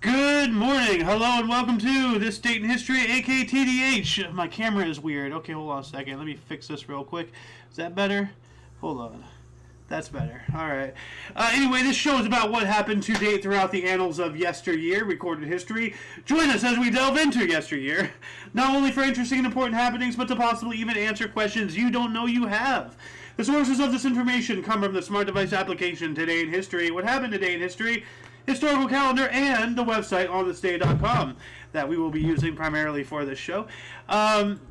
Good morning, hello, and welcome to This Date in History, aka TDH. My camera is weird. Okay, hold on a second. Let me fix this real quick. Is that better? Hold on. That's better. Alright. Anyway, this show is about what happened to date throughout the annals of yesteryear, recorded history. Join us as we delve into yesteryear, not only for interesting and important happenings, but to possibly even answer questions you don't know you have. The sources of this information come from the smart device application Today in History, What Happened Today in History, historical calendar, and the website onthisday.com that we will be using primarily for this show.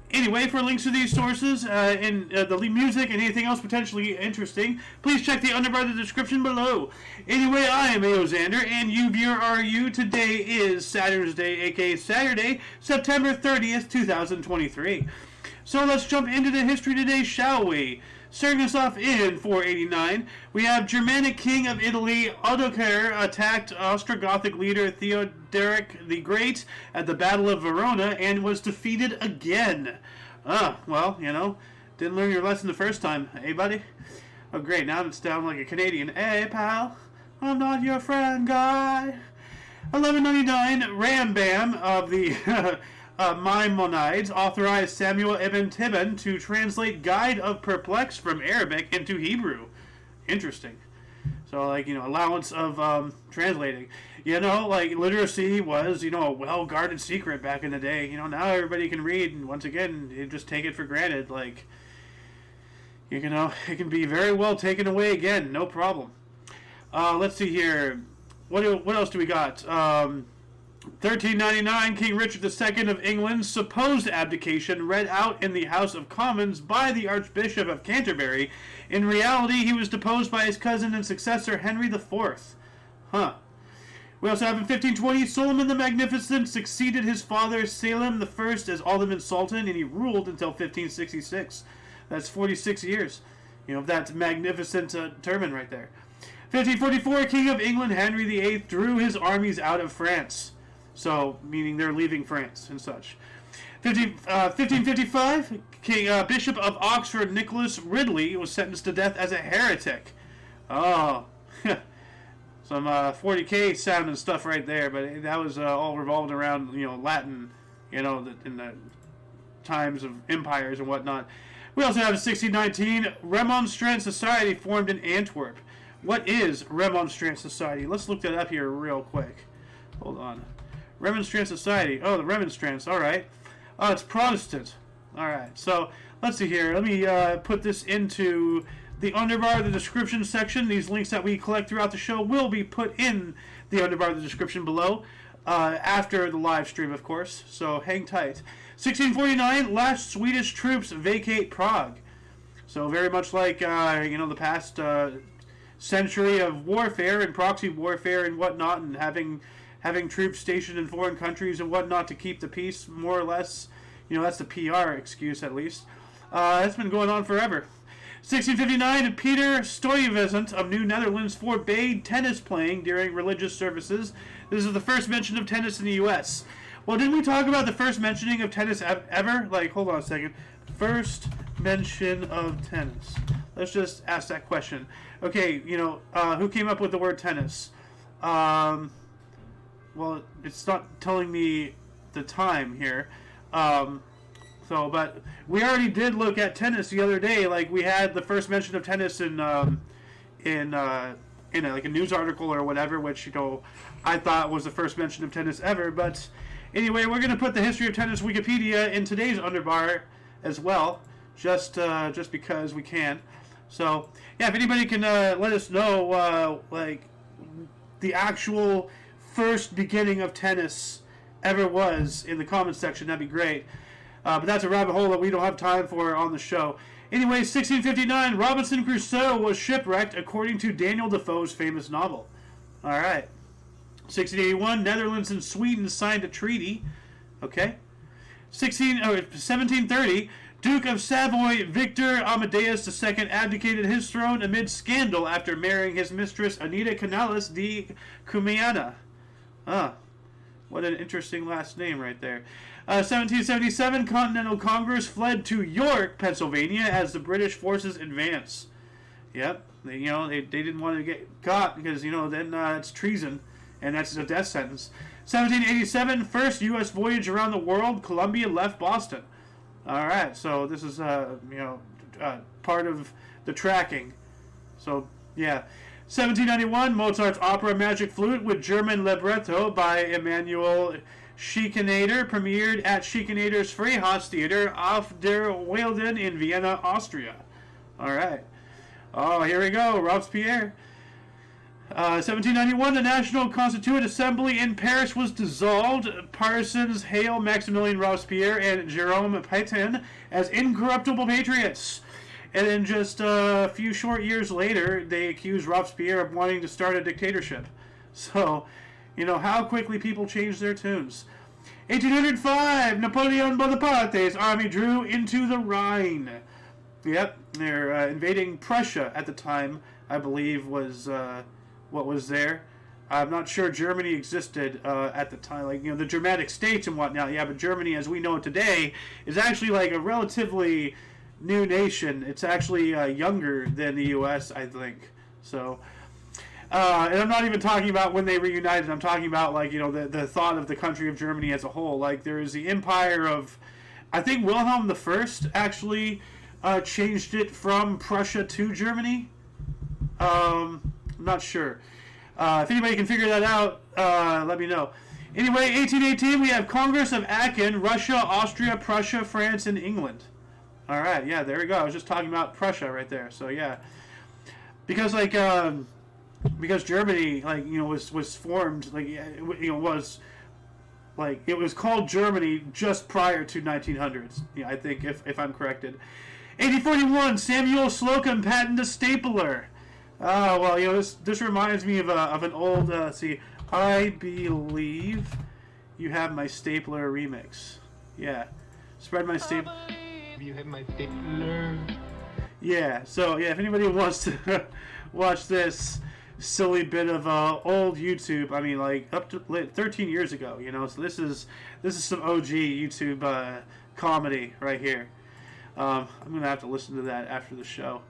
Anyway, for links to these sources and the music and anything else potentially interesting, please check the underbar of the description below. Anyway, I am A.O. Xander, and you viewer are you. Today is Saturn's Day, aka Saturday, September 30th, 2023. So let's jump into the history today, shall we? Starting us off in 489, we have Germanic king of Italy, Odoacer, attacked Ostrogothic leader Theodoric the Great at the Battle of Verona and was defeated again. Well, didn't learn your lesson the first time, eh, buddy? Oh, great, now it's down like a Canadian. Hey, pal, I'm not your friend, guy. 1199, Rambam of the Maimonides authorized Samuel ibn Tibban to translate Guide of Perplexed from Arabic into Hebrew. Interesting. So, allowance of translating. Literacy was, a well-guarded secret back in the day. Now everybody can read, and once again, you just take it for granted. It can be very well taken away again, no problem. Let's see here. What else do we got? 1399, King Richard II of England's supposed abdication read out in the House of Commons by the Archbishop of Canterbury. In reality, he was deposed by his cousin and successor, Henry IV. We also have in 1520, Suleiman the Magnificent succeeded his father, Selim I, as Ottoman Sultan, and he ruled until 1566. That's 46 years. That's magnificent turban right there. 1544, King of England, Henry VIII, drew his armies out of France. So, meaning they're leaving France and such. 1555, Bishop of Oxford, Nicholas Ridley, was sentenced to death as a heretic. Oh, some 40k sound and stuff right there, but that was all revolved around, Latin, in the times of empires and whatnot. We also have 1619, Remonstrant Society formed in Antwerp. What is Remonstrant Society? Let's look that up here real quick. Hold on. Remonstrant Society. Oh, the Remonstrants. All right. Oh, it's Protestant. All right. So let's see here. Let me put this into the underbar of the description section. These links that we collect throughout the show will be put in the underbar of the description below after the live stream, of course. So hang tight. 1649, last Swedish troops vacate Prague. So very much like the past century of warfare and proxy warfare and whatnot, and having troops stationed in foreign countries and whatnot to keep the peace, more or less. That's the PR excuse, at least. That's been going on forever. 1659, Peter Stuyvesant of New Netherlands forbade tennis playing during religious services. This is the first mention of tennis in the U.S. Well, didn't we talk about the first mentioning of tennis ever? Hold on a second. First mention of tennis. Let's just ask that question. Okay, who came up with the word tennis? Well, it's not telling me the time here. But we already did look at tennis the other day. We had the first mention of tennis in a news article or whatever, which I thought was the first mention of tennis ever. But anyway, we're going to put the history of tennis Wikipedia in today's underbar as well, just because we can. So yeah, if anybody can let us know the actual first beginning of tennis ever was in the comments section, that'd be great. But that's a rabbit hole that we don't have time for on the show. Anyway, 1659, Robinson Crusoe was shipwrecked according to Daniel Defoe's famous novel. All right. 1681, Netherlands and Sweden signed a treaty. Okay. 1730, Duke of Savoy Victor Amadeus II abdicated his throne amid scandal after marrying his mistress Anita Canales de Cumiana. What an interesting last name right there. 1777, Continental Congress fled to York, Pennsylvania, as the British forces advanced. Yep, they didn't want to get caught because then it's treason, and that's a death sentence. 1787, first U.S. voyage around the world, Columbia left Boston. All right, so this is part of the tracking. So yeah, 1791, Mozart's opera Magic Flute with German libretto by Emanuel Schikaneder premiered at Schikaneder's Freihaus Theater auf der Walden in Vienna, Austria. All right. Oh, here we go, Robespierre. 1791, the National Constituent Assembly in Paris was dissolved. Partisans hail Maximilien Robespierre and Jérôme Pétain as incorruptible patriots. And then just a few short years later, they accused Robespierre of wanting to start a dictatorship. So, how quickly people change their tunes. 1805, Napoleon Bonaparte's army drew into the Rhine. Yep, they're invading Prussia at the time, I believe, was what was there. I'm not sure Germany existed at the time, the Germanic states and whatnot. Yeah, but Germany, as we know it today, is actually like a relatively new nation. It's actually younger than the U.S., I think. So, and I'm not even talking about when they reunited. I'm talking about the thought of the country of Germany as a whole. Like there is the empire of, I think Wilhelm I actually changed it from Prussia to Germany. I'm not sure. If anybody can figure that out, let me know. Anyway, 1818, we have Congress of Aachen, Russia, Austria, Prussia, France, and England. All right, yeah, there we go. I was just talking about Prussia right there. So yeah, because because Germany was formed it was called Germany just prior to 1900s. Yeah, I think if I'm corrected. 1841, Samuel Slocum patented a stapler. Oh well, this reminds me of an old. I believe you have my stapler remix. Yeah, spread my stapler. You have my stapler. Yeah, so yeah, if anybody wants to watch this silly bit of old YouTube, I mean up to 13 years ago, so this is some OG YouTube comedy right here. I'm gonna have to listen to that after the show.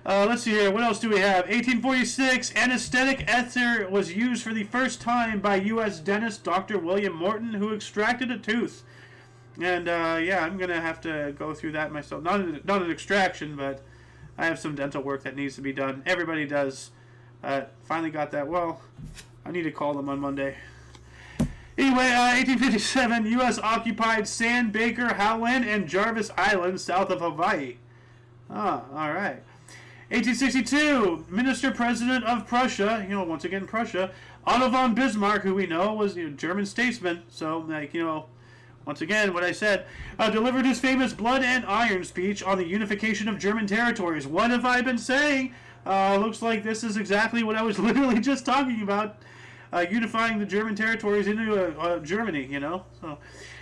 Let's see here. What else do we have? 1846, anesthetic ether was used for the first time by U.S. dentist Dr. William Morton, who extracted a tooth. And I'm gonna have to go through that myself. Not an extraction, but I have some dental work that needs to be done. Everybody does. Finally got that. Well, I need to call them on Monday. Anyway, 1857, U.S. occupied Sandbaker, Howland, and Jarvis Islands south of Hawaii. Ah, all right. 1862, Minister-President of Prussia, once again Prussia, Otto von Bismarck, who we know was a German statesman. So, once again, what I said, delivered his famous Blood and Iron speech on the unification of German territories. What have I been saying? Looks like this is exactly what I was literally just talking about. Unifying the German territories into Germany, So,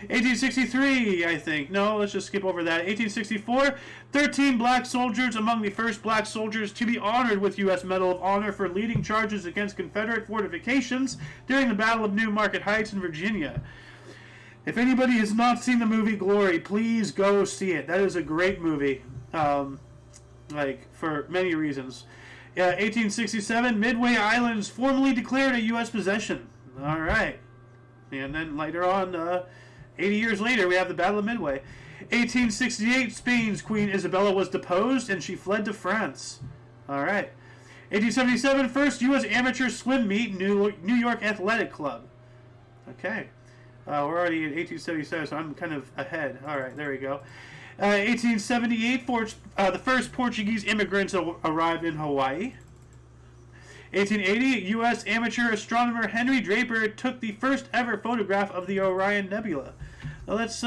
1863, I think. No, let's just skip over that. 1864, 13 black soldiers among the first black soldiers to be honored with U.S. Medal of Honor for leading charges against Confederate fortifications during the Battle of New Market Heights in Virginia. If anybody has not seen the movie Glory, please go see it. That is a great movie, for many reasons. 1867, Midway Islands formally declared a U.S. possession. All right. And then later on, 80 years later, we have the Battle of Midway. 1868, Spain's Queen Isabella was deposed, and she fled to France. All right. 1877, first U.S. amateur swim meet, New York Athletic Club. Okay. We're already in 1877, so I'm kind of ahead. All right, there we go. 1878, the first Portuguese immigrants arrived in Hawaii. 1880, U.S. amateur astronomer Henry Draper took the first ever photograph of the Orion Nebula. Now let's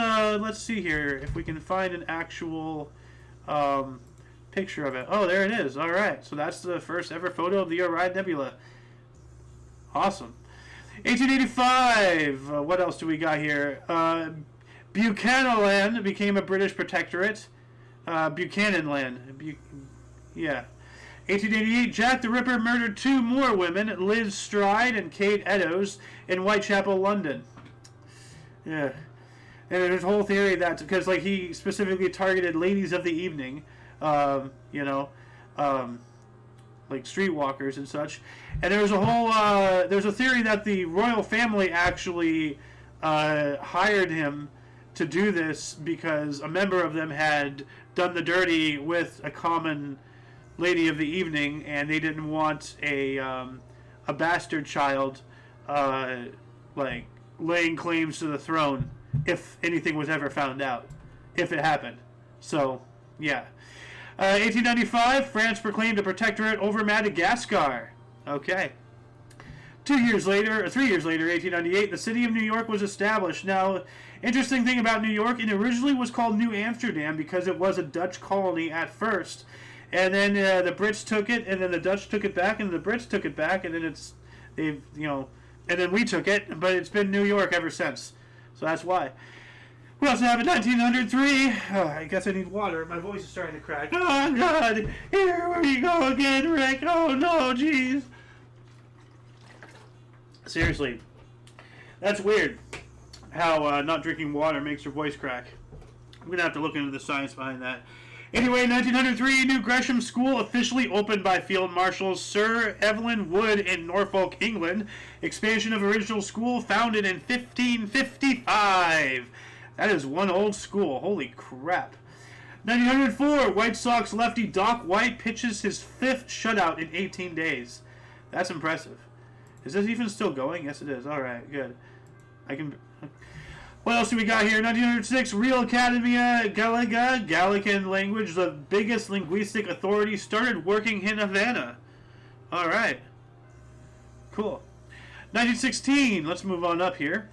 see here if we can find an actual picture of it. Oh, there it is. All right, so that's the first ever photo of the Orion Nebula. Awesome. 1885. What else do we got here? Buchanan Land became a British protectorate. Buchanan Land. 1888, Jack the Ripper murdered two more women, Liz Stride and Kate Eddowes, in Whitechapel, London. Yeah. And there's a whole theory that's because he specifically targeted ladies of the evening. like streetwalkers and such. And there's a whole there's a theory that the royal family actually hired him to do this because a member of them had done the dirty with a common lady of the evening, and they didn't want a bastard child like laying claims to the throne if anything was ever found out, if it happened. So yeah. 1895, France proclaimed a protectorate over Madagascar. Okay. 3 years later, 1898, the city of New York was established. Now, interesting thing about New York, it originally was called New Amsterdam because it was a Dutch colony at first. And then the Brits took it, and then the Dutch took it back, and the Brits took it back, and then and then we took it, but it's been New York ever since. So that's why. We also have in 1903. I guess I need water. My voice is starting to crack. Oh, God. Here we go again, Rick. Oh, no, jeez. Seriously. That's weird how not drinking water makes your voice crack. I'm going to have to look into the science behind that. Anyway, 1903, New Gresham School officially opened by Field Marshal Sir Evelyn Wood in Norfolk, England. Expansion of original school founded in 1555. That is one old school. Holy crap. 1904, White Sox lefty Doc White pitches his 5th shutout in 18 days. That's impressive. Is this even still going? Yes, it is. All right, good. What else do we got here? 1906, Real Academia Gallica, Gallican language, the biggest linguistic authority, started working in Havana. All right. Cool. 1916, let's move on up here.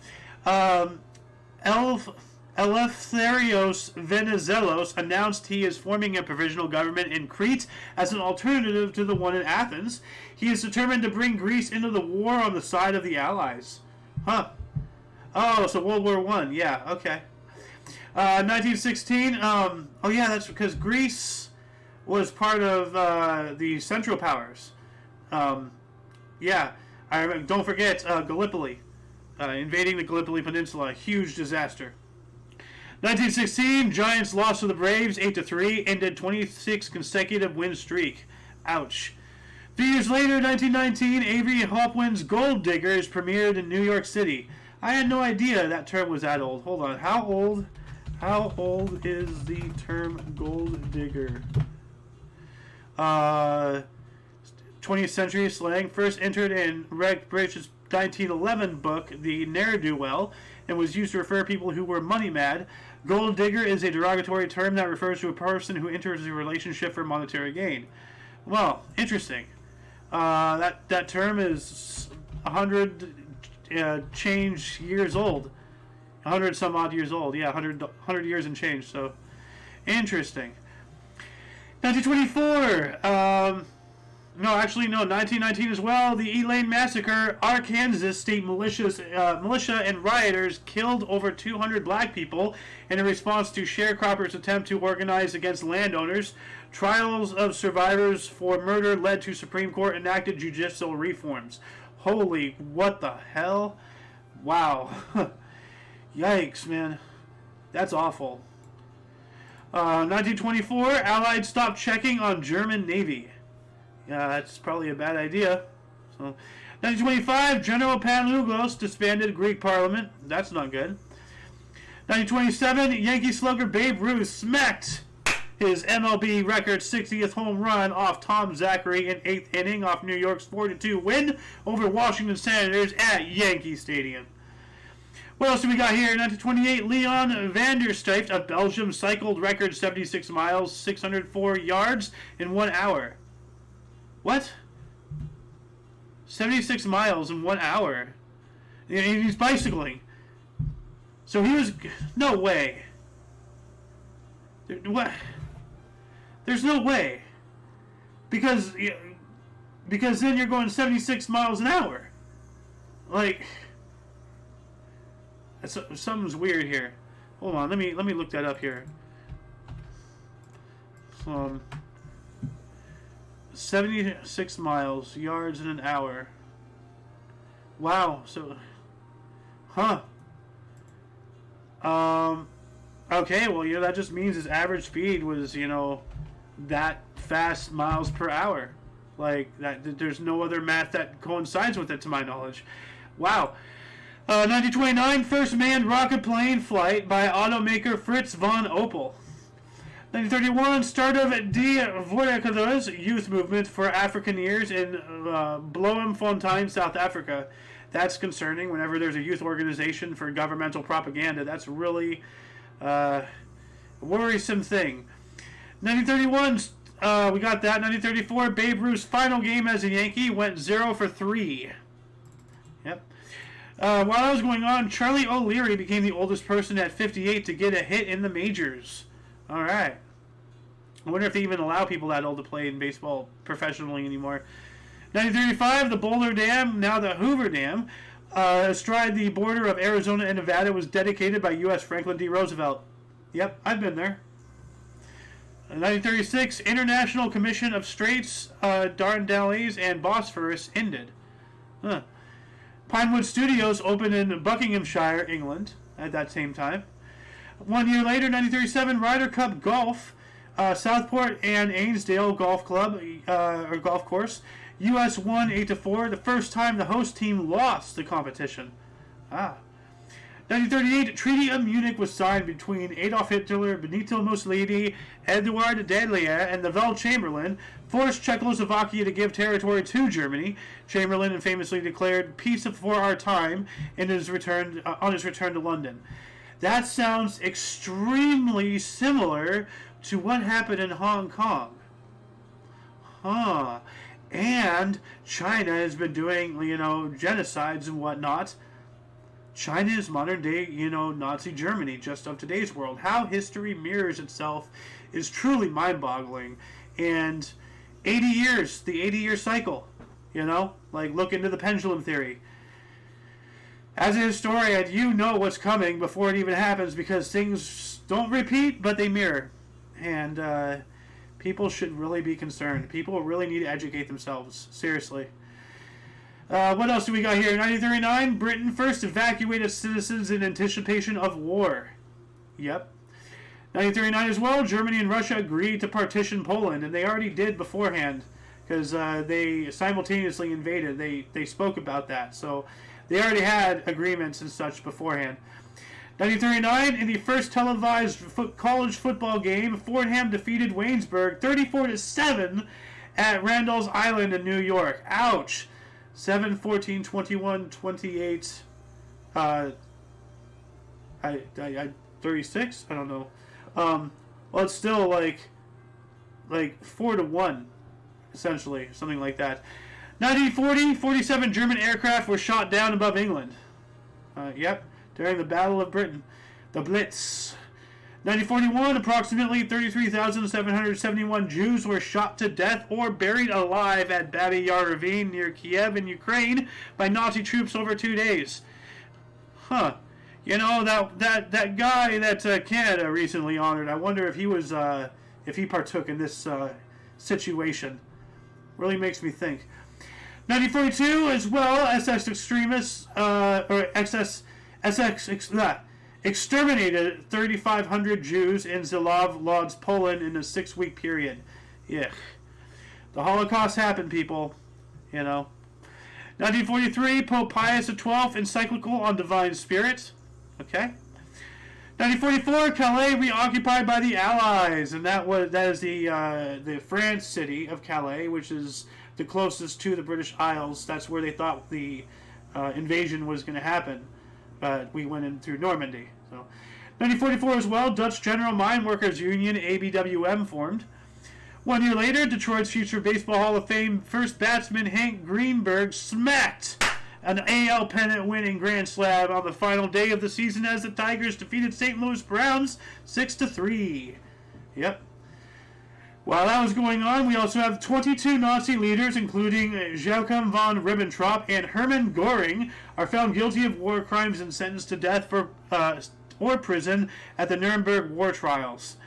Eleftherios Venizelos announced he is forming a provisional government in Crete as an alternative to the one in Athens. He is determined to bring Greece into the war on the side of the Allies. Huh. Oh, so World War I. Yeah, okay. 1916. Oh, yeah, that's because Greece was part of the Central Powers. Yeah, I remember, don't forget Gallipoli. Invading the Gallipoli Peninsula. Huge disaster. 1916, Giants lost to the Braves 8-3, ended 26 consecutive win streak. Ouch. 3 years later, 1919, Avery Hopkins' Gold Diggers premiered in New York City. I had no idea that term was that old. Hold on. How old is the term gold digger? 20th century slang, first entered in Rex Bridges' 1911 book, The Ne'er-Do-Well, and was used to refer to people who were money mad. Gold digger is a derogatory term that refers to a person who enters a relationship for monetary gain. Well, interesting. That term is 100 change years old. 100 some odd years old. Yeah, 100 years and change. So, interesting. 1924. No, actually, no. 1919 as well. The Elaine Massacre. Arkansas State militia and rioters killed over 200 black people in a response to sharecroppers' attempt to organize against landowners. Trials of survivors for murder led to Supreme Court enacted judicial reforms. Holy, what the hell? Wow. Yikes, man. That's awful. 1924, Allies stopped checking on German Navy. Yeah, that's probably a bad idea. So, 1925, General Panlugos disbanded Greek Parliament. That's not good. 1927, Yankee slugger Babe Ruth smacked his MLB record 60th home run off Tom Zachary in 8th inning off New York's 4-2 win over Washington Senators at Yankee Stadium. What else do we got here? 1928, Leon van der Stuyft of Belgium cycled record 76 miles, 604 yards in 1 hour. What? 76 miles in 1 hour. He's bicycling. So he was... No way. What? There's no way. Because then you're going 76 miles an hour. Like... Something's weird here. Hold on, let me look that up here. 76 miles, yards in an hour. Wow. So, okay, well, that just means his average speed was, that fast miles per hour. Like, there's no other math that coincides with it, to my knowledge. Wow. 1929, first manned rocket plane flight by automaker Fritz von Opel. 1931, start of Die Voorkeurs youth movement for Afrikaners in Bloemfontein, South Africa. That's concerning. Whenever there's a youth organization for governmental propaganda, that's really a worrisome thing. 1931, we got that. 1934, Babe Ruth's final game as a Yankee went 0 for 3. Yep. While that was going on, Charlie O'Leary became the oldest person at 58 to get a hit in the majors. All right. I wonder if they even allow people that old to play in baseball professionally anymore. 1935, the Boulder Dam, now the Hoover Dam, astride the border of Arizona and Nevada, was dedicated by U.S. Franklin D. Roosevelt. Yep, I've been there. 1936, International Commission of Straits, Dardanelles, and Bosphorus ended. Pinewood Studios opened in Buckinghamshire, England, at that same time. 1 year later, 1937, Ryder Cup Golf, Southport and Ainsdale Golf Club, or golf course. U.S. won 8-4, the first time the host team lost the competition. 1938, Treaty of Munich was signed between Adolf Hitler, Benito Mussolini, Eduard Dadlier, and the Vel Chamberlain, forced Czechoslovakia to give territory to Germany. Chamberlain famously declared peace for our time on his return to London. That sounds extremely similar to what happened in Hong Kong. And China has been doing, genocides and whatnot. China is modern day, Nazi Germany, just of today's world. How history mirrors itself is truly mind-boggling. And 80 years, the 80-year cycle, look into the pendulum theory. As a historian, you know what's coming before it even happens because things don't repeat, but they mirror. And people should really be concerned. People really need to educate themselves. Seriously. What else do we got here? 1939, Britain first evacuated citizens in anticipation of war. Yep. 1939 as well, Germany and Russia agreed to partition Poland, and they already did beforehand because they simultaneously invaded. They spoke about that, so they already had agreements and such beforehand. 1939, in the first televised college football game, Fordham defeated Waynesburg 34-7 at Randall's Island in New York. Ouch. 7, 14, 21, 28, 36? I don't know. Well, it's still like 4-1, essentially, something like that. 1940, 47 German aircraft were shot down above England. Yep, during the Battle of Britain, the Blitz. 1941, approximately 33,771 Jews were shot to death or buried alive at Babi Yar Ravine near Kiev in Ukraine by Nazi troops over 2 days. That guy that Canada recently honored, I wonder if he partook in this situation. Really makes me think. 1942 as well, SS extremists, exterminated 3,500 Jews in Zalov, Lodz, Poland in a 6-week period. Yeah. The Holocaust happened, people. 1943, Pope Pius XII encyclical on divine spirit. Okay. 1944, Calais reoccupied by the Allies, and that is the France city of Calais, which is the closest to the British Isles. That's where they thought the invasion was going to happen. But we went in through Normandy. So, 1944 as well, Dutch General Mine Workers Union, ABWM, formed. 1 year later, Detroit's future Baseball Hall of Fame first batsman Hank Greenberg smacked an AL pennant winning grand slam on the final day of the season as the Tigers defeated St. Louis Browns 6-3. Yep. While that was going on, we also have 22 Nazi leaders, including Joachim von Ribbentrop and Hermann Göring, are found guilty of war crimes and sentenced to death or prison at the Nuremberg war trials.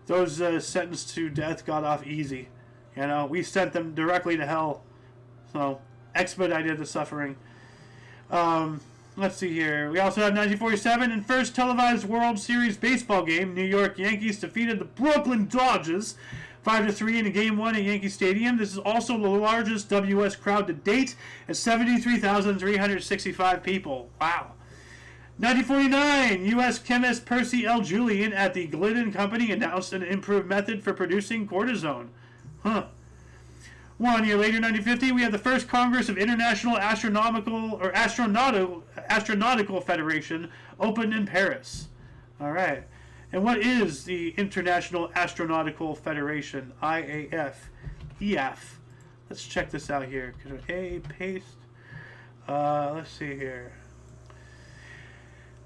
Those sentenced to death got off easy. We sent them directly to hell. So, expedited the suffering. Let's see here. We also have 1947 and first televised World Series baseball game. New York Yankees defeated the Brooklyn Dodgers 5-3 in a Game 1 at Yankee Stadium. This is also the largest WS crowd to date at 73,365 people. Wow. 1949, U.S. chemist Percy L. Julian at the Glidden Company announced an improved method for producing cortisone. 1 year later, 1950, we have the first Congress of International Astronomical Federation opened in Paris. All right. And what is the International Astronautical Federation? IAF. EF. Let's check this out here. A, paste. Let's see here.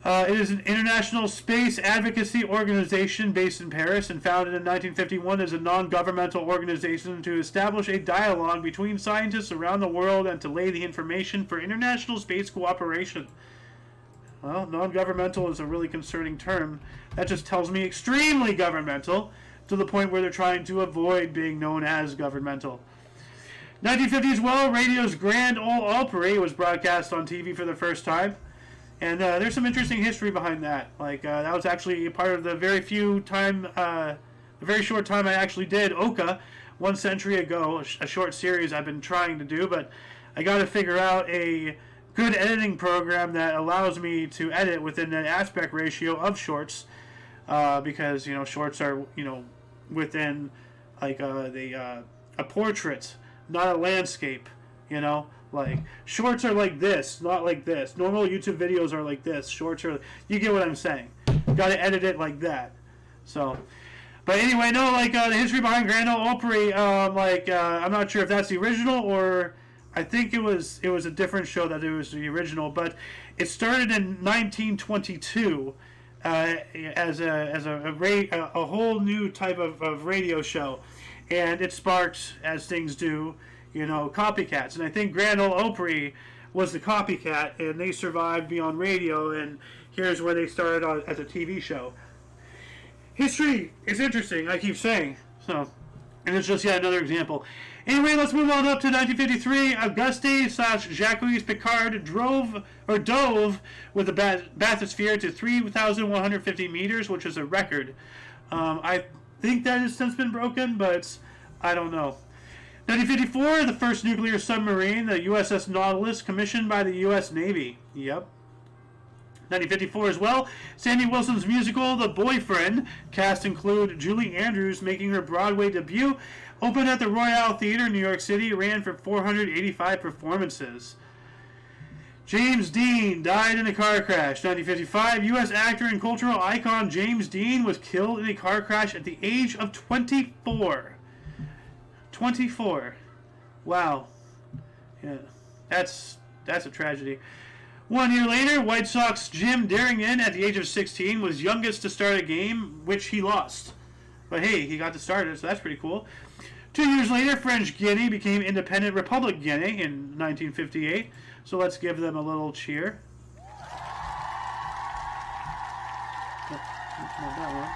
It is an international space advocacy organization based in Paris and founded in 1951 as a non-governmental organization to establish a dialogue between scientists around the world and to lay the information for international space cooperation. Well, non-governmental is a really concerning term. That just tells me extremely governmental, to the point where they're trying to avoid being known as governmental. 1950 as well, radio's Grand Ole Opry was broadcast on TV for the first time. And there's some interesting history behind that. Like, that was actually a part of the very short time I actually did Oka 1 century ago, a short series I've been trying to do, but I got to figure out a good editing program that allows me to edit within an aspect ratio of shorts, because, you know, shorts are, you know, within, like, a portrait, not a landscape, you know. Like, shorts are like this, not like this. Normal YouTube videos are like this. Shorts are, you get what I'm saying. Got to edit it like that. So, but anyway, no, like, the history behind Grand Ole Opry, I'm not sure if that's the original, or I think it was a different show that it was the original, but it started in 1922 as a whole new type of radio show, and it sparked, as things do, you know, copycats. And I think Grand Ole Opry was the copycat, and they survived beyond radio, and here's where they started on as a TV show. History is interesting, I keep saying. So, and it's just yet another example. Anyway, let's move on up to 1953. Auguste/Jacques Picard dove with the bathysphere to 3,150 meters, which is a record. I think that has since been broken, but I don't know. 1954, the first nuclear submarine, the USS Nautilus, commissioned by the U.S. Navy. Yep. 1954 as well, Sandy Wilson's musical The Boyfriend, cast include Julie Andrews making her Broadway debut, opened at the Royale Theater, New York City, ran for 485 performances. James Dean died in a car crash. 1955, U.S. actor and cultural icon James Dean was killed in a car crash at the age of 24. 24. Wow. Yeah, that's a tragedy. 1 year later, White Sox Jim Darrington, at the age of 16, was youngest to start a game, which he lost. But hey, he got to start it, so that's pretty cool. 2 years later, French Guinea became independent Republic Guinea in 1958. So let's give them a little cheer. Not that one.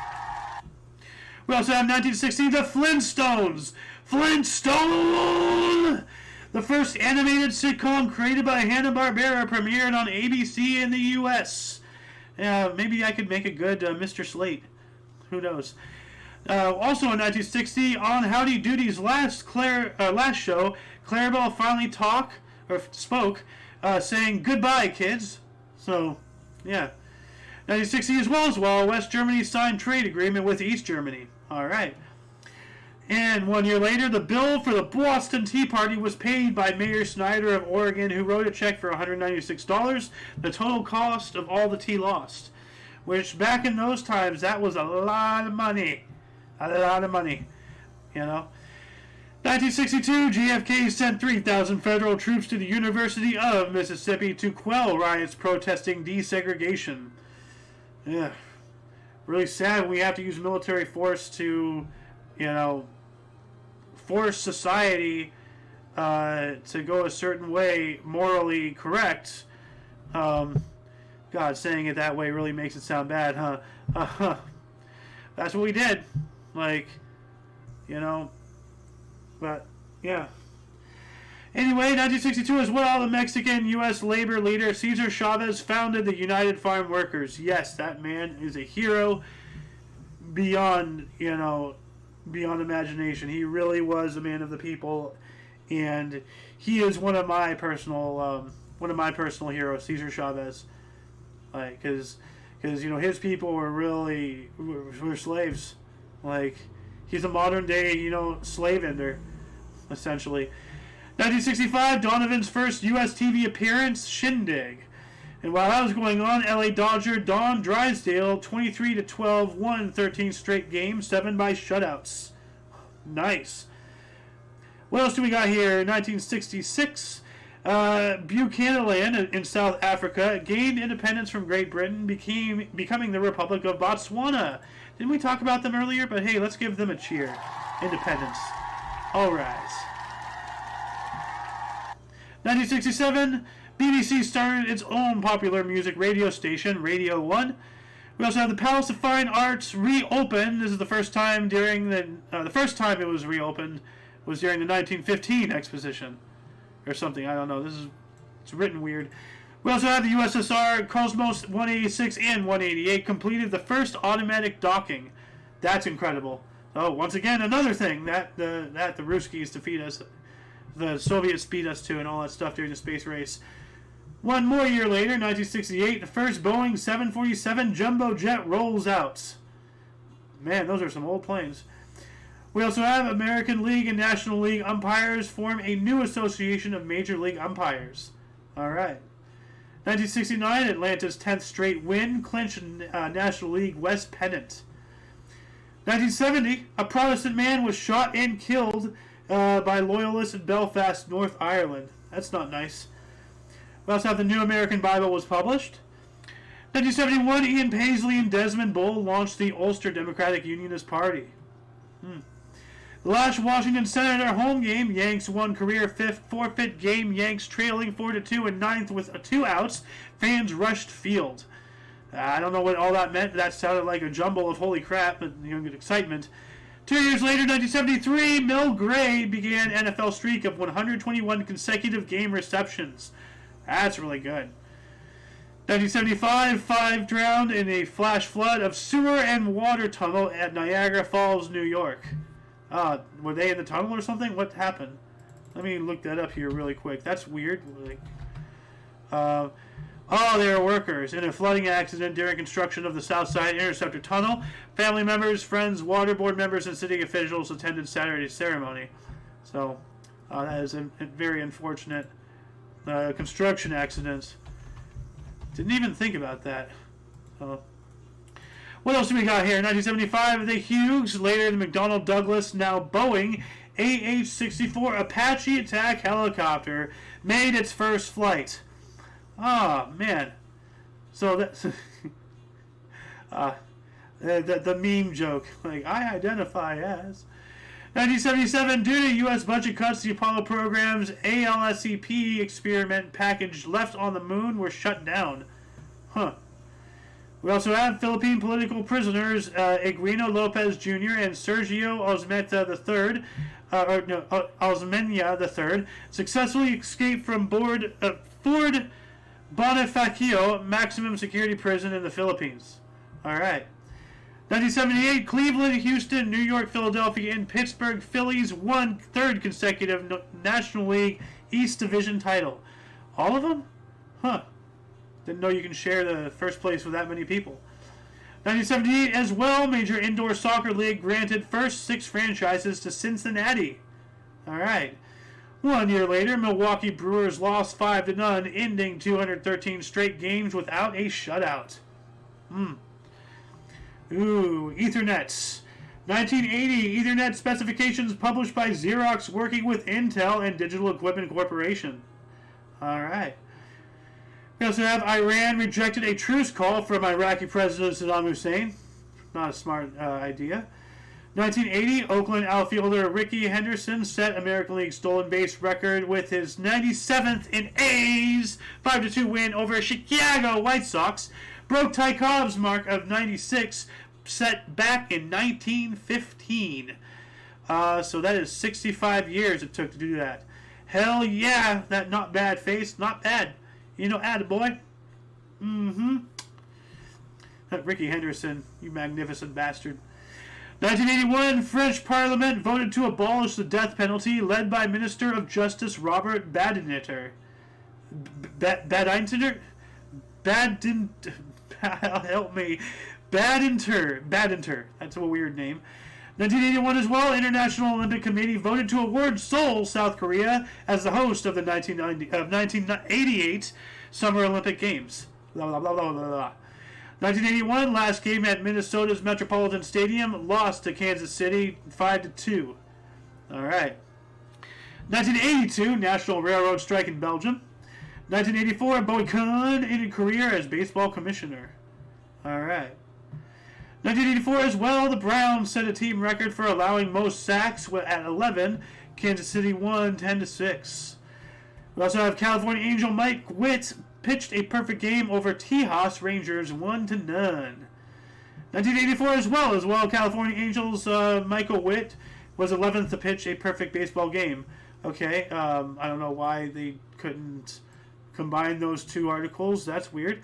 We also have 1960, the Flintstones. Flintstone! The first animated sitcom created by Hanna-Barbera premiered on ABC in the U.S. Maybe I could make a good Mr. Slate. Who knows? Also in 1960, on Howdy Doody's last show, Clarabelle finally spoke, saying, "Goodbye, kids." So, yeah. 1960 as well, West Germany signed trade agreement with East Germany. All right. And 1 year later, the bill for the Boston Tea Party was paid by Mayor Snyder of Oregon, who wrote a check for $196, the total cost of all the tea lost. Which, back in those times, that was a lot of money. A lot of money. You know? 1962, JFK sent 3,000 federal troops to the University of Mississippi to quell riots protesting desegregation. Yeah. Really sad we have to use military force to, you know, force society to go a certain way, morally correct. God, saying it that way really makes it sound bad, huh? That's what we did. Like, you know, but, yeah. Anyway, 1962 as well, the Mexican U.S. labor leader Cesar Chavez founded the United Farm Workers. Yes, that man is a hero beyond, you know, beyond imagination. He really was a man of the people, and he is one of my personal heroes, Cesar Chavez. Like, because his people were slaves. Like, he's a modern day slave ender, essentially. 1965, Donovan's first U.S. TV appearance, Shindig. And while that was going on, LA Dodger Don Drysdale, 23-12, won 13 straight games, 7 by shutouts. Nice. What else do we got here? 1966, Buchanan in South Africa gained independence from Great Britain, becoming the Republic of Botswana. Didn't we talk about them earlier? But hey, let's give them a cheer. Independence. All rise. 1967, BBC started its own popular music radio station, Radio 1. We also have the Palace of Fine Arts reopened. This is the first time the first time it was reopened was during the 1915 exposition, or something. I don't know. It's written weird. We also have the USSR Cosmos 186 and 188 completed the first automatic docking. That's incredible. Oh, once again, another thing that the Ruskies defeat us. The Soviets beat us to and all that stuff during the space race. One more year later, 1968, the first Boeing 747 jumbo jet rolls out. Man, those are some old planes. We also have American League and National League umpires form a new association of Major League umpires. All right. 1969, Atlanta's 10th straight win clinched National League West pennant. 1970, a Protestant man was shot and killed by loyalists in Belfast, North Ireland. That's not nice. We also have the New American Bible was published. 1971, Ian Paisley and Desmond Bull launched the Ulster Democratic Unionist Party. The last Washington Senator home game, Yanks won career fifth forfeit game. Yanks trailing 4-2 in ninth with 2 outs. Fans rushed field. I don't know what all that meant. That sounded like a jumble of holy crap and good excitement. 2 years later, 1973, Mel Gray began NFL streak of 121 consecutive game receptions. That's really good. 1975, 5 drowned in a flash flood of sewer and water tunnel at Niagara Falls, New York. Were they in the tunnel or something? What happened? Let me look that up here really quick. That's weird. They were workers in a flooding accident during construction of the Southside Interceptor Tunnel. Family members, friends, water board members, and city officials attended Saturday's ceremony. So, that is a very unfortunate construction accident. Didn't even think about that. What else do we got here? 1975, the Hughes, later the McDonnell Douglas, now Boeing, AH-64 Apache attack helicopter made its first flight. Oh, man. So that's the meme joke. Like, I identify as. 1977, due to U.S. budget cuts, the Apollo program's ALSEP experiment package left on the moon were shut down. We also have Philippine political prisoners Agrino Lopez Jr. and Sergio Osmeña III successfully escaped from Ford Bonifacio maximum security prison in the Philippines. All right. 1978, Cleveland, Houston, New York, Philadelphia, and Pittsburgh Phillies won 3rd consecutive National League East Division title. All of them? Didn't know you can share the first place with that many people. 1978 as well, Major Indoor Soccer League granted first 6 franchises to Cincinnati. All right. 1 year later, Milwaukee Brewers lost 5-0, ending 213 straight games without a shutout. Ethernets. 1980, Ethernet specifications published by Xerox working with Intel and Digital Equipment Corporation. All right. We also have Iran rejected a truce call from Iraqi President Saddam Hussein. Not a smart idea. 1980, Oakland outfielder Ricky Henderson set American League stolen base record with his 97th in A's 5-2 win over Chicago White Sox. Broke Ty Cobb's mark of 96 set back in 1915. So that is 65 years it took to do that. Hell yeah, that not bad face. Not bad. Attaboy. Ricky Henderson, you magnificent bastard. 1981, French Parliament voted to abolish the death penalty, led by Minister of Justice Robert Badinter. Badinter? Help me. Badinter. That's a weird name. 1981 as well, International Olympic Committee voted to award Seoul, South Korea, as the host of the 1988 Summer Olympic Games. Blah, blah, blah, blah, blah, blah. 1981, last game at Minnesota's Metropolitan Stadium, lost to Kansas City 5-2. All right. 1982, National Railroad strike in Belgium. 1984, Bowie Kuhn ended career as baseball commissioner. All right. 1984 as well, the Browns set a team record for allowing most sacks at 11. Kansas City won 10-6. We also have California Angel Mike Witt pitched a perfect game over Tejas Rangers 1-0. 1984 as well, California Angels Michael Witt was 11th to pitch a perfect baseball game. Okay, I don't know why they couldn't combine those two articles. That's weird.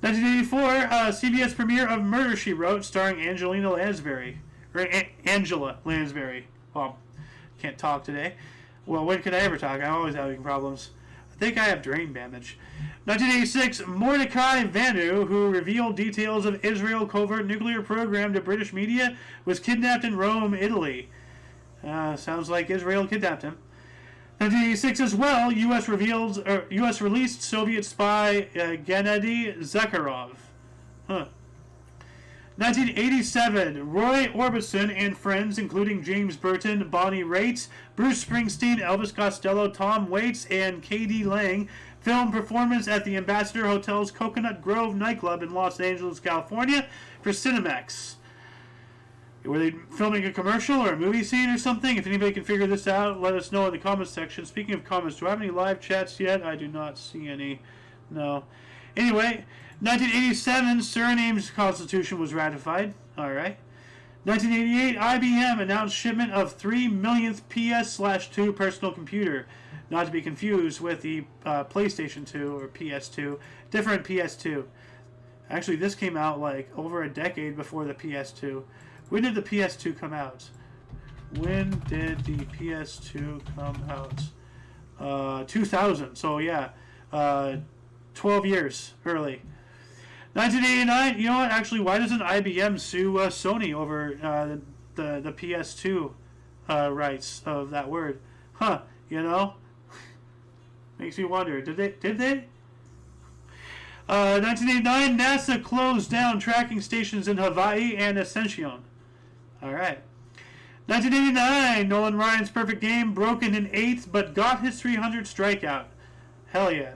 1984, CBS premiere of Murder, She Wrote, starring Angela Lansbury. Well, can't talk today. Well, when could I ever talk? I'm always having problems. I think I have brain damage. 1986, Mordecai Vanu, who revealed details of Israel covert nuclear program to British media, was kidnapped in Rome, Italy. Sounds like Israel kidnapped him. 1986 as well, U.S. released Soviet spy Gennady Zakharov. 1987, Roy Orbison and friends, including James Burton, Bonnie Raitt, Bruce Springsteen, Elvis Costello, Tom Waits, and K.D. Lang, filmed performance at the Ambassador Hotel's Coconut Grove nightclub in Los Angeles, California, for Cinemax. Were they filming a commercial or a movie scene or something? If anybody can figure this out, let us know in the comments section. Speaking of comments, do I have any live chats yet? I do not see any. No. Anyway, 1987, Suriname's constitution was ratified. All right. 1988, IBM announced shipment of 3 millionth PS/2 personal computer. Not to be confused with the PlayStation 2 or PS2. Different PS2. Actually, this came out like over a decade before the PS2. When did the PS2 come out? 2000. So yeah, 12 years early. 1989. You know what? Actually, why doesn't IBM sue Sony over the PS2 rights of that word? Huh? You know, makes me wonder. Did they? 1989. NASA closed down tracking stations in Hawaii and Ascension. All right. 1989, Nolan Ryan's perfect game, broken in 8th, but got his 300th strikeout. Hell yeah.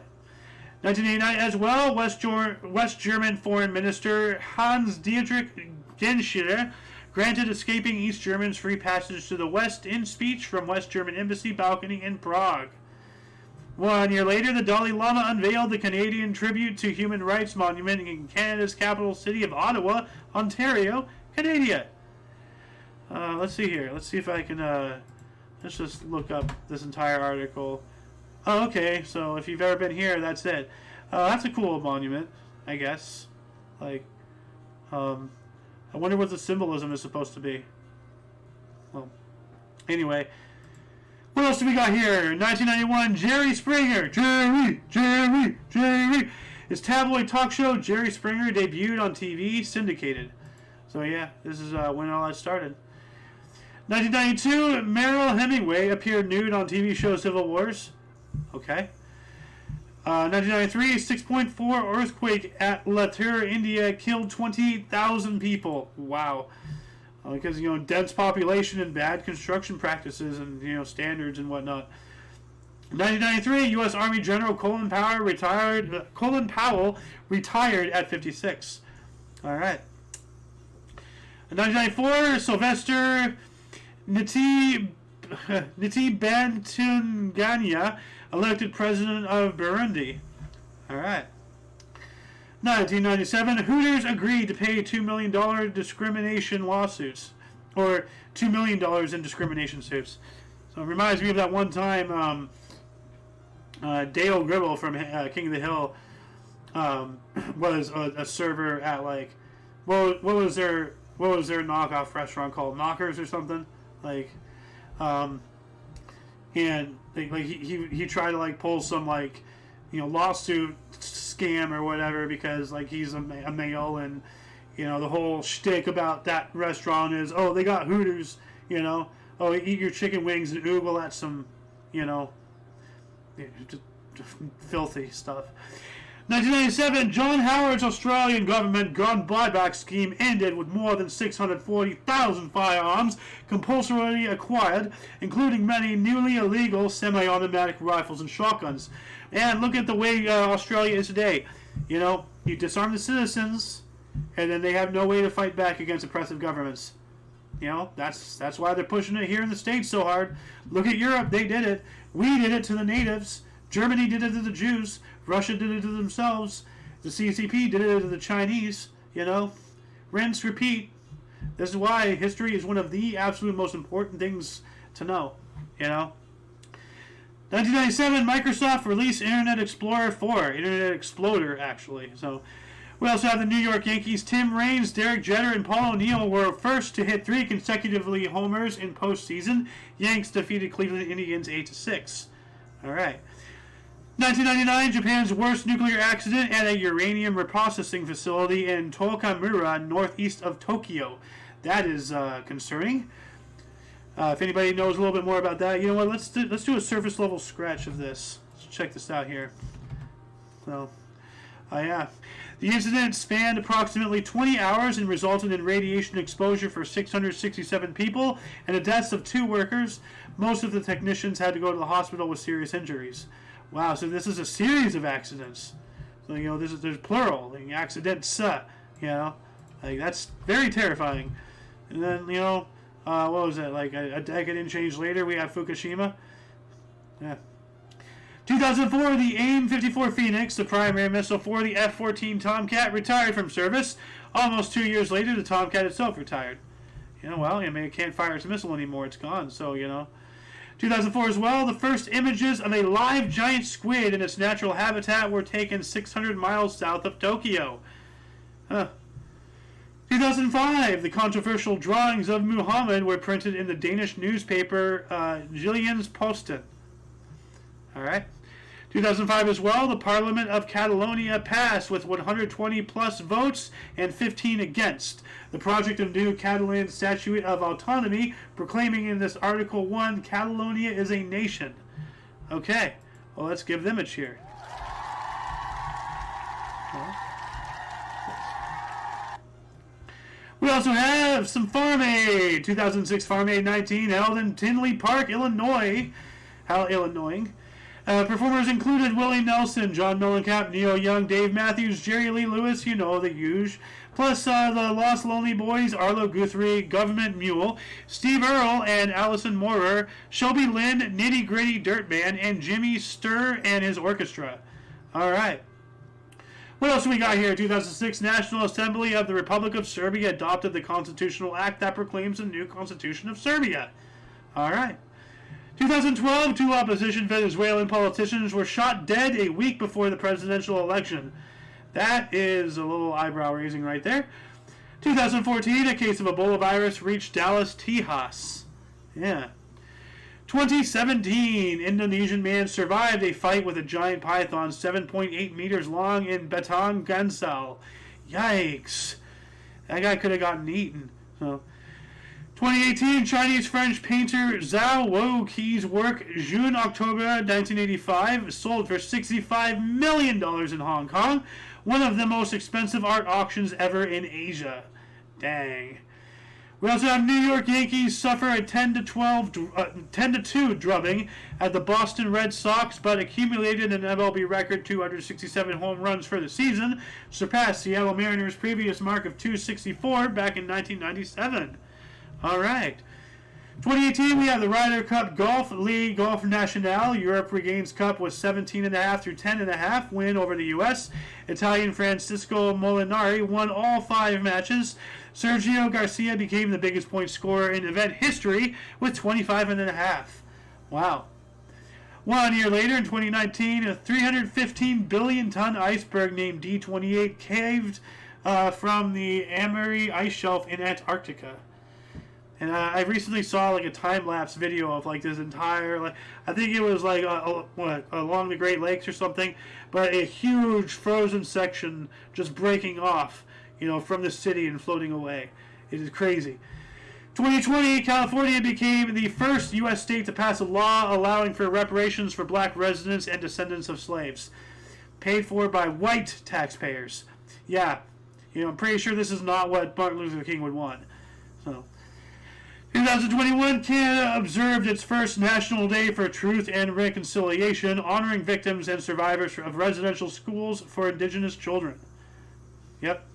1989 as well, West German Foreign Minister Hans-Dietrich Genscher granted escaping East Germans free passage to the West in speech from West German Embassy balcony in Prague. 1 year later, the Dalai Lama unveiled the Canadian Tribute to Human Rights Monument in Canada's capital city of Ottawa, Ontario, Canada. Let's see here. Let's see if I can, let's just look up this entire article. Oh, okay, so if you've ever been here, that's it. That's a cool monument, I guess. Like, I wonder what the symbolism is supposed to be. Well, anyway. What else do we got here? 1991, Jerry Springer. Jerry. His tabloid talk show, Jerry Springer, debuted on TV, syndicated. So yeah, this is when all that started. 1992, Meryl Hemingway appeared nude on TV show Civil Wars. Okay. 1993, 6.4 earthquake at Latur, India, killed 20,000 people. Wow. Because, dense population and bad construction practices and, standards and whatnot. 1993, U.S. Army General Colin Powell retired at 56. All right. 1994, Sylvester Ntibantunganya elected president of Burundi. All right. 1997, Hooters agreed to pay $2 million discrimination lawsuits, or $2 million in discrimination suits. So it reminds me of that one time Dale Gribble from King of the Hill was a server at what was their what was their knockoff restaurant called? Knockers or something? Like, and like he tried to like pull some like, lawsuit scam or whatever because like he's a male, and the whole shtick about that restaurant is, oh, they got Hooters, oh, eat your chicken wings and oogle at some, just filthy stuff. 1997, John Howard's Australian government gun buyback scheme ended with more than 640,000 firearms compulsorily acquired, including many newly illegal semi-automatic rifles and shotguns. And look at the way Australia is today. You disarm the citizens, and then they have no way to fight back against oppressive governments. That's why they're pushing it here in the States so hard. Look at Europe, they did it. We did it to the natives. Germany did it to the Jews. Russia did it to themselves. The CCP did it to the Chinese. Rinse, repeat. This is why history is one of the absolute most important things to know. 1997, Microsoft released Internet Explorer 4. Internet Exploder, actually. So, we also have the New York Yankees. Tim Raines, Derek Jeter, and Paul O'Neill were first to hit 3 consecutively homers in postseason. Yanks defeated Cleveland Indians 8-6. All right. 1999, Japan's worst nuclear accident at a uranium reprocessing facility in Tokamura, northeast of Tokyo. That is concerning. If anybody knows a little bit more about that, you know what? Let's do a surface level scratch of this. Let's check this out here. So, yeah. The incident spanned approximately 20 hours and resulted in radiation exposure for 667 people and the deaths of 2 workers. Most of the technicians had to go to the hospital with serious injuries. Wow, so this is a series of accidents. So, there's plural, like accidents, like that's very terrifying. And then, what was that, like a decade and change later, we have Fukushima. Yeah. 2004, the AIM-54 Phoenix, the primary missile for the F-14 Tomcat, retired from service. Almost 2 years later, the Tomcat itself retired. It can't fire its missile anymore. It's gone, so, 2004 as well, the first images of a live giant squid in its natural habitat were taken 600 miles south of Tokyo. 2005, the controversial drawings of Muhammad were printed in the Danish newspaper Jyllands-Posten. All right. 2005 as well, the Parliament of Catalonia passed with 120 plus votes and 15 against the project of new Catalan Statute of Autonomy, proclaiming in this Article 1, Catalonia is a nation. Okay, well, let's give them a cheer. We also have some Farm Aid. 2006 Farm Aid 19 held in Tinley Park, Illinois. How Illinois. Performers included Willie Nelson, John Mellencamp, Neil Young, Dave Matthews, Jerry Lee Lewis, the huge. Plus the Lost Lonely Boys, Arlo Guthrie, Government Mule, Steve Earle and Allison Moorer, Shelby Lynn, Nitty Gritty Dirt Band, and Jimmy Sturr and his orchestra. All right. What else do we got here? 2006 National Assembly of the Republic of Serbia adopted the constitutional act that proclaims the new Constitution of Serbia. All right. 2012, 2 opposition Venezuelan politicians were shot dead a week before the presidential election. That is a little eyebrow raising right there. 2014, a case of Ebola virus reached Dallas, Texas. Yeah. 2017, Indonesian man survived a fight with a giant python 7.8 meters long in Batang, Gansal. Yikes. That guy could have gotten eaten. So, 2018, Chinese-French painter Zhao Woki's work, June-October 1985, sold for $65 million in Hong Kong, one of the most expensive art auctions ever in Asia. Dang. We also have New York Yankees suffer a 10-2 drubbing at the Boston Red Sox, but accumulated an MLB record 267 home runs for the season, surpassed Seattle Mariners' previous mark of 264 back in 1997. All right. 2018, we have the Ryder Cup Golf League Golf Nationale. Europe regains cup with 17.5 through 10.5 win over the U.S. Italian Francisco Molinari won all 5 matches. Sergio Garcia became the biggest point scorer in event history with 25.5. Wow. 1 year later, in 2019, a 315 billion ton iceberg named D28 caved from the Ameri ice shelf in Antarctica. And I recently saw like a time-lapse video of like this entire, like I think it was like along the Great Lakes or something, but a huge frozen section just breaking off, from the city and floating away. It is crazy. 2020, California became the first U.S. state to pass a law allowing for reparations for black residents and descendants of slaves, paid for by white taxpayers. Yeah, I'm pretty sure this is not what Martin Luther King would want. So. 2021, Canada observed its first National Day for Truth and Reconciliation, honoring victims and survivors of residential schools for Indigenous children. Yep.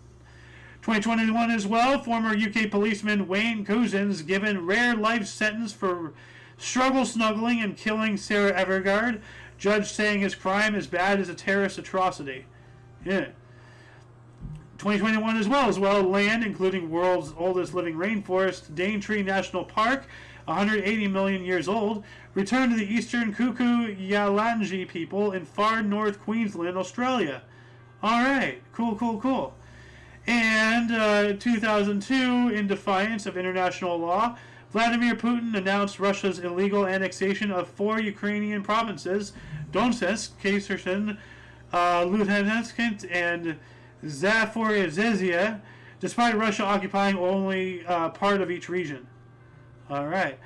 2021 as well, former UK policeman Wayne Couzens given rare life sentence for struggle snuggling and killing Sarah Everard, judge saying his crime is bad as a terrorist atrocity. Yeah. 2021 as well, land, including world's oldest living rainforest, Daintree National Park, 180 million years old, returned to the eastern Kuku-Yalanji people in far north Queensland, Australia. Alright, cool. And 2002, in defiance of international law, Vladimir Putin announced Russia's illegal annexation of 4 Ukrainian provinces, Donetsk, Kherson, Luhansk, and Zaporizhzhia, despite Russia occupying only part of each region. Alright.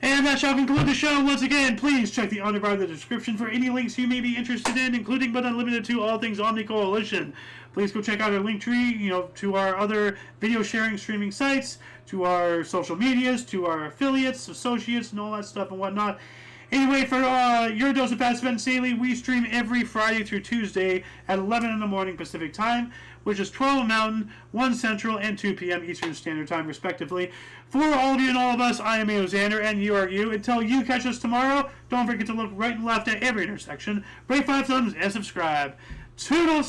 And that shall conclude the show. Once again, please check the underbar of the description for any links you may be interested in, including but not limited to all things Omni Coalition. Please go check out our link tree, to our other video sharing streaming sites, to our social medias, to our affiliates, associates, and all that stuff and whatnot. Anyway, for your dose of Passive and Insanely, we stream every Friday through Tuesday at 11 in the morning Pacific Time, which is 12 Mountain, 1 Central, and 2 p.m. Eastern Standard Time, respectively. For all of you and all of us, I am Xander, and you are you. Until you catch us tomorrow, don't forget to look right and left at every intersection, break 5 thumbs, and subscribe. Toodles!